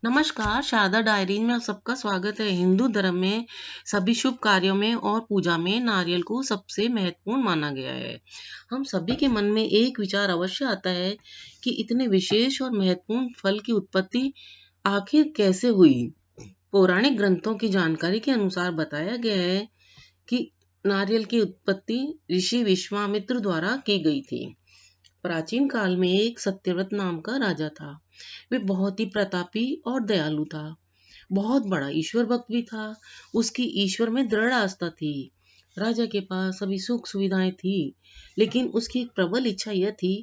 नमस्कार, शारदा डायरी में आप सबका स्वागत है। हिंदू धर्म में सभी शुभ कार्यों में और पूजा में नारियल को सबसे महत्वपूर्ण माना गया है। हम सभी के मन में एक विचार अवश्य आता है कि इतने विशेष और महत्वपूर्ण फल की उत्पत्ति आखिर कैसे हुई। पौराणिक ग्रंथों की जानकारी के अनुसार बताया गया है कि नारियल की उत्पत्ति ऋषि विश्वामित्र द्वारा की गई थी। प्राचीन काल में एक सत्यव्रत नाम का राजा था। वे बहुत ही प्रतापी और दयालु था। बहुत बड़ा ईश्वर भक्त भी था। उसकी ईश्वर में दृढ़ आस्था थी। राजा के पास सभी सुख सुविधाएं थी, लेकिन उसकी एक प्रबल इच्छा यह थी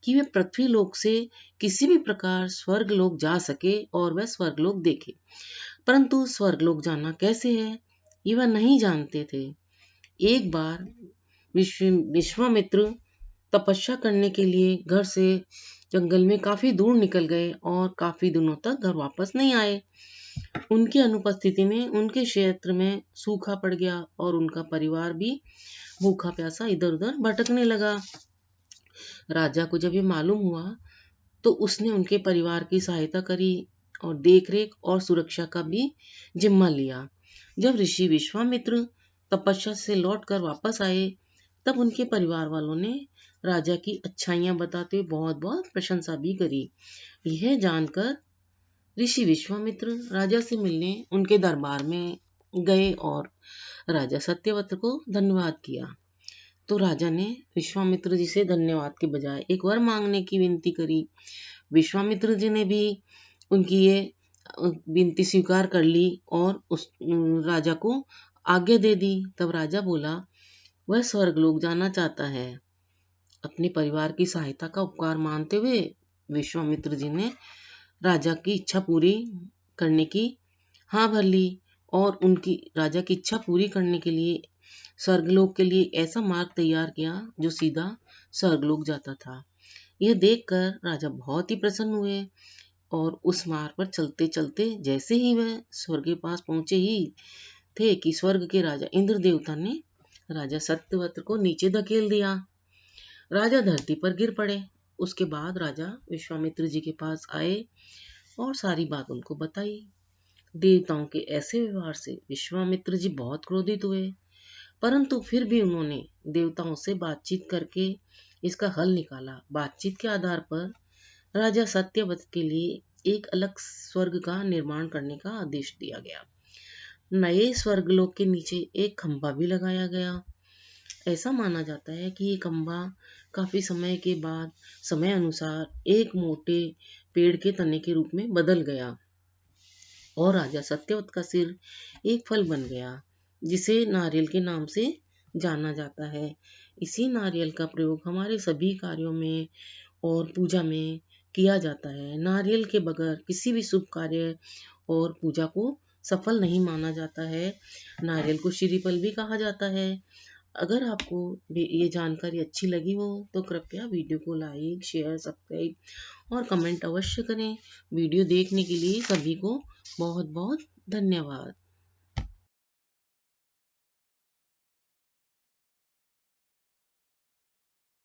कि वे पृथ्वी लोक से किसी भी प्रकार स्वर्ग लोक जा सके और वह स्वर्ग लोक देखे। परंतु स्वर्ग लोक जाना कैसे है, ये वह नहीं जानते थे। एक बार विश्वामित्र तपस्या करने के लिए घर से जंगल में काफी दूर निकल गए और काफी दिनों तक घर वापस नहीं आए। उनकी अनुपस्थिति में उनके क्षेत्र में सूखा पड़ गया और उनका परिवार भी भूखा प्यासा इधर उधर भटकने लगा। राजा को जब ये मालूम हुआ तो उसने उनके परिवार की सहायता करी और देखरेख और सुरक्षा का भी जिम्मा लिया। जब ऋषि विश्वामित्र तपस्या से लौटकर वापस आए, तब उनके परिवार वालों ने राजा की अच्छाइयां बताते हुए बहुत बहुत प्रशंसा भी करी। यह जानकर ऋषि विश्वामित्र राजा से मिलने उनके दरबार में गए और राजा सत्यवत को धन्यवाद किया। तो राजा ने विश्वामित्र जी से धन्यवाद के बजाय एक वर मांगने की विनती करी। विश्वामित्र जी ने भी उनकी ये विनती स्वीकार कर ली और उस राजा को आज्ञा दे दी। तब राजा बोला, वह स्वर्गलोक जाना चाहता है। अपने परिवार की सहायता का उपकार मानते हुए विश्वामित्र जी ने राजा की इच्छा पूरी करने की हाँ भर ली और उनकी राजा की इच्छा पूरी करने के लिए स्वर्गलोक के लिए ऐसा मार्ग तैयार किया जो सीधा स्वर्गलोक जाता था। यह देखकर राजा बहुत ही प्रसन्न हुए और उस मार्ग पर चलते चलते जैसे ही वह स्वर्ग के पास पहुंचे ही थे कि स्वर्ग के राजा इंद्र देवता ने राजा सत्यवत को नीचे धकेल दिया। राजा धरती पर गिर पड़े। उसके बाद राजा विश्वामित्र जी के पास आए और सारी बात उनको बताई। देवताओं के ऐसे व्यवहार से विश्वामित्र जी बहुत क्रोधित हुए, परंतु फिर भी उन्होंने देवताओं से बातचीत करके इसका हल निकाला। बातचीत के आधार पर राजा सत्यवत के लिए एक अलग स्वर्ग का निर्माण करने का आदेश दिया गया। नए स्वर्गलोक के नीचे एक खंभा भी लगाया गया। ऐसा माना जाता है कि ये खंभा काफी समय के बाद समय अनुसार एक मोटे पेड़ के तने के रूप में बदल गया और राजा सत्यवत का सिर एक फल बन गया, जिसे नारियल के नाम से जाना जाता है। इसी नारियल का प्रयोग हमारे सभी कार्यों में और पूजा में किया जाता है। नारियल के बगैर किसी भी शुभ कार्य और पूजा को सफल नहीं माना जाता है। नारियल को श्रीफल भी कहा जाता है। अगर आपको ये जानकारी अच्छी लगी हो तो कृपया वीडियो को लाइक, शेयर, सब्सक्राइब और कमेंट अवश्य करें। वीडियो देखने के लिए सभी को बहुत बहुत धन्यवाद।